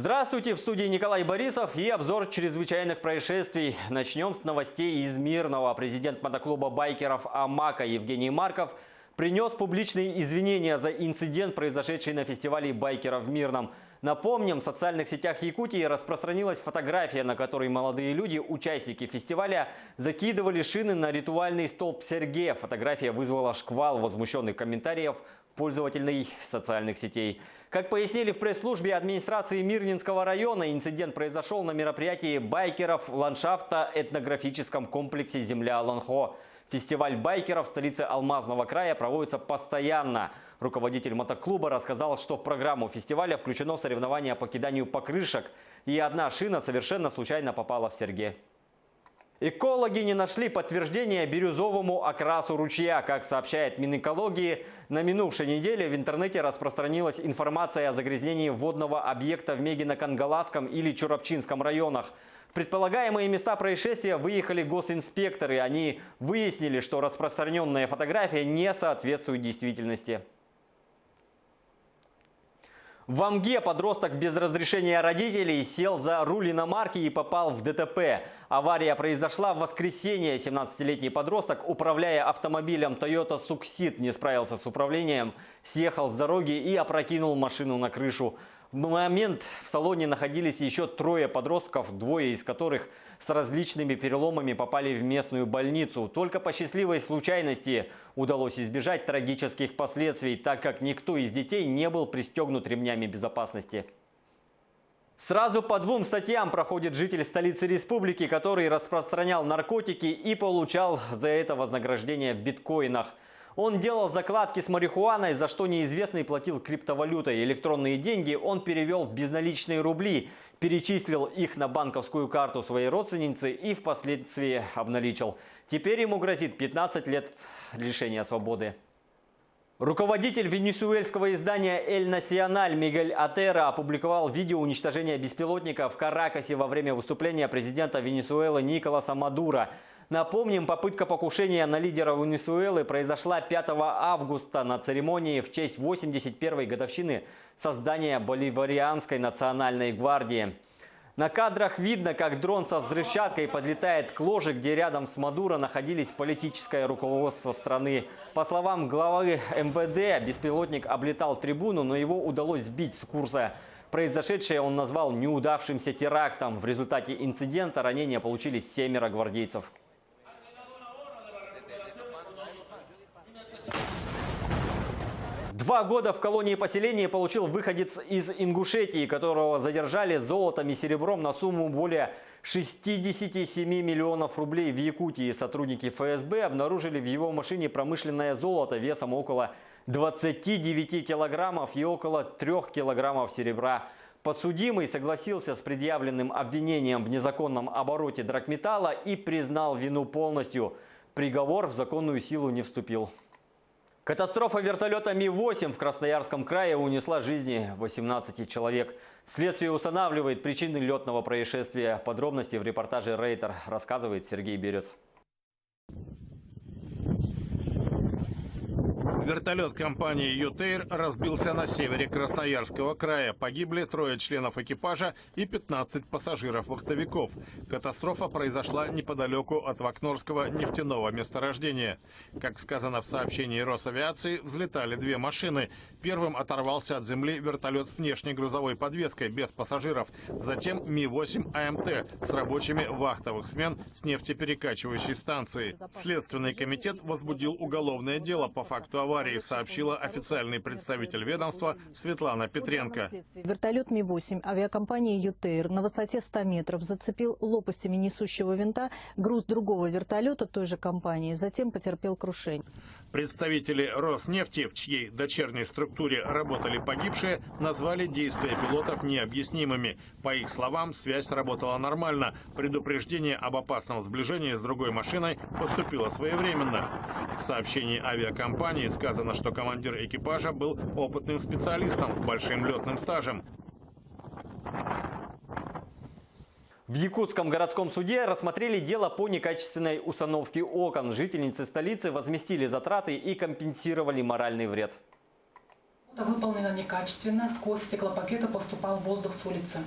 Здравствуйте, в студии Николай Борисов и обзор чрезвычайных происшествий. Начнем с новостей из Мирного. Президент мотоклуба байкеров «Амака» Евгений Марков принес публичные извинения за инцидент, произошедший на фестивале байкеров в Мирном. Напомним, в социальных сетях Якутии распространилась фотография, на которой молодые люди, участники фестиваля, закидывали шины на ритуальный столб Серге. Фотография вызвала шквал возмущенных комментариев пользователей социальных сетей. Как пояснили в пресс-службе администрации Мирнинского района, инцидент произошел на мероприятии байкеров в ландшафтно-этнографическом комплексе «Земля Ланхо». Фестиваль байкеров в столице Алмазного края проводится постоянно. Руководитель мотоклуба рассказал, что в программу фестиваля включено соревнование по киданию покрышек, и одна шина совершенно случайно попала в Серге. Экологи не нашли подтверждения бирюзовому окрасу ручья. Как сообщает Минэкологии, на минувшей неделе в интернете распространилась информация о загрязнении водного объекта в Мегино-Кангаласском или Чурапчинском районах. В предполагаемые места происшествия выехали госинспекторы. Они выяснили, что распространенная фотография не соответствует действительности. В Амге подросток без разрешения родителей сел за руль иномарки и попал в ДТП. Авария произошла в воскресенье. 17-летний подросток, управляя автомобилем Toyota Succeed, не справился с управлением, съехал с дороги и опрокинул машину на крышу. В момент в салоне находились еще трое подростков, двое из которых с различными переломами попали в местную больницу. Только по счастливой случайности удалось избежать трагических последствий, так как никто из детей не был пристегнут ремнями безопасности. Сразу по двум статьям проходит житель столицы республики, который распространял наркотики и получал за это вознаграждение в биткоинах. Он делал закладки с марихуаной, за что неизвестный платил криптовалютой. Электронные деньги он перевел в безналичные рубли, перечислил их на банковскую карту своей родственницы и впоследствии обналичил. Теперь ему грозит 15 лет лишения свободы. Руководитель венесуэльского издания «Эль Насиональ» Мигель Атера опубликовал видео уничтожения беспилотника в Каракасе во время выступления президента Венесуэлы Николаса Мадуро. Напомним, попытка покушения на лидера Венесуэлы произошла 5 августа на церемонии в честь 81-й годовщины создания Боливарианской национальной гвардии. На кадрах видно, как дрон со взрывчаткой подлетает к ложе, где рядом с Мадуро находились политическое руководство страны. По словам главы МВД, беспилотник облетал трибуну, но его удалось сбить с курса. Произошедшее он назвал неудавшимся терактом. В результате инцидента ранения получили 7 гвардейцев. 2 года в колонии поселения получил выходец из Ингушетии, которого задержали золотом и серебром на сумму более 67 миллионов рублей в Якутии. Сотрудники ФСБ обнаружили в его машине промышленное золото весом около 29 килограммов и около 3 килограммов серебра. Подсудимый согласился с предъявленным обвинением в незаконном обороте драгметалла и признал вину полностью. Приговор в законную силу не вступил. Катастрофа вертолета Ми-8 в Красноярском крае унесла жизни 18 человек. Следствие устанавливает причины летного происшествия. Подробности в репортаже «Рейтер», рассказывает Сергей Берец. Вертолет компании «Ютейр» разбился на севере Красноярского края. Погибли 3 членов экипажа и 15 пассажиров-вахтовиков. Катастрофа произошла неподалеку от Вакнорского нефтяного месторождения. Как сказано в сообщении Росавиации, взлетали 2 машины. Первым оторвался от земли вертолет с внешней грузовой подвеской без пассажиров. Затем Ми-8 АМТ с рабочими вахтовых смен с нефтеперекачивающей станции. Следственный комитет возбудил уголовное дело по факту аварии, сообщила официальный представитель ведомства Светлана Петренко. Вертолет Ми-8 авиакомпании «Ютейр» на высоте 100 метров зацепил лопастями несущего винта груз другого вертолета той же компании, затем потерпел крушение. Представители Роснефти, в чьей дочерней структуре работали погибшие, назвали действия пилотов необъяснимыми. По их словам, связь работала нормально. Предупреждение об опасном сближении с другой машиной поступило своевременно. В сообщении авиакомпании сказано, что командир экипажа был опытным специалистом с большим летным стажем. В Якутском городском суде рассмотрели дело по некачественной установке окон. Жительницы столицы возместили затраты и компенсировали моральный вред. Выполнено некачественно, сквозь стеклопакеты поступал воздух с улицы.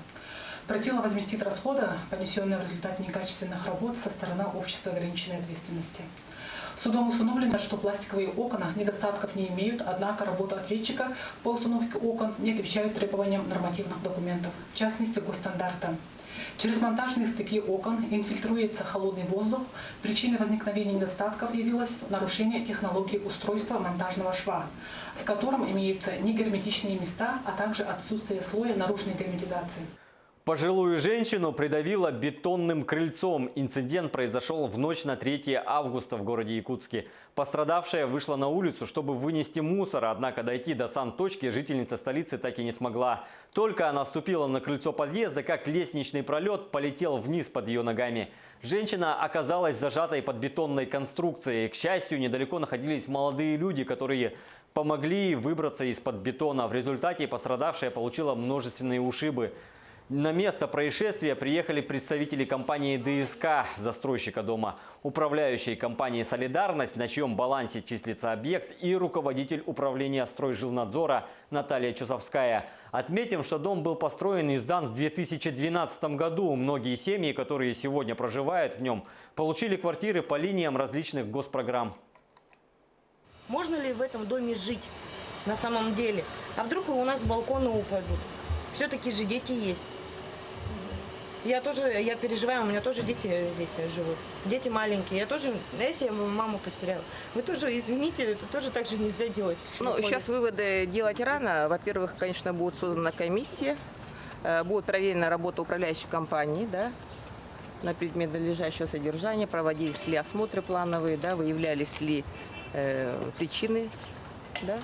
Просила возместить расходы, понесенные в результате некачественных работ со стороны общества ограниченной ответственности. Судом установлено, что пластиковые окна недостатков не имеют, однако работа ответчика по установке окон не отвечают требованиям нормативных документов, в частности госстандарта. Через монтажные стыки окон инфильтруется холодный воздух. Причиной возникновения недостатков явилось нарушение технологии устройства монтажного шва, в котором имеются негерметичные места, а также отсутствие слоя наружной герметизации. Пожилую женщину придавило бетонным крыльцом. Инцидент произошел в ночь на 3 августа в городе Якутске. Пострадавшая вышла на улицу, чтобы вынести мусор, однако дойти до санточки жительница столицы так и не смогла. Только она ступила на крыльцо подъезда, как лестничный пролет полетел вниз под ее ногами. Женщина оказалась зажатой под бетонной конструкцией. К счастью, недалеко находились молодые люди, которые помогли выбраться из-под бетона. В результате пострадавшая получила множественные ушибы. На место происшествия приехали представители компании ДСК, застройщика дома, управляющей компании «Солидарность», на чьем балансе числится объект, и руководитель управления стройжилнадзора Наталья Чусовская. Отметим, что дом был построен и сдан в 2012 году. Многие семьи, которые сегодня проживают в нем, получили квартиры по линиям различных госпрограмм. Можно ли в этом доме жить на самом деле? А вдруг у нас балконы упадут? Все-таки же дети есть. Я переживаю, у меня тоже дети здесь живут. Дети маленькие. Если я маму потеряла, вы тоже, извините, это тоже так же нельзя делать. Ну, сейчас выводы делать рано. Во-первых, конечно, будет создана комиссия, будет проверена работа управляющей компании, да, на предмет надлежащего содержания, проводились ли осмотры плановые, да, выявлялись ли причины, да.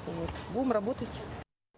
Вот. Будем работать.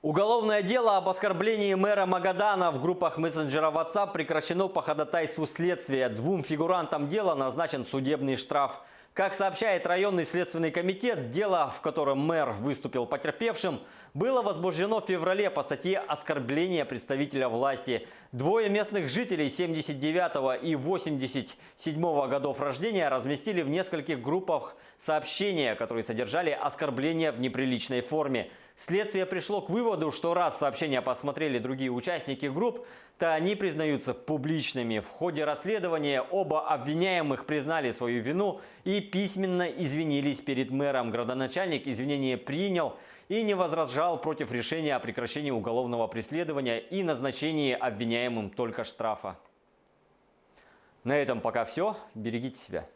Уголовное дело об оскорблении мэра Магадана в группах мессенджера WhatsApp прекращено по ходатайству следствия. 2 фигурантам дела назначен судебный штраф. Как сообщает районный следственный комитет, дело, в котором мэр выступил потерпевшим, было возбуждено в феврале по статье «Оскорбление представителя власти». 2 местных жителей 79-го и 87-го годов рождения разместили в нескольких группах сообщения, которые содержали оскорбления в неприличной форме. Следствие пришло к выводу, что раз сообщения посмотрели другие участники групп, то они признаются публичными. В ходе расследования оба обвиняемых признали свою вину и письменно извинились перед мэром. Градоначальник извинения принял и не возражал против решения о прекращении уголовного преследования и назначении обвиняемым только штрафа. На этом пока все. Берегите себя.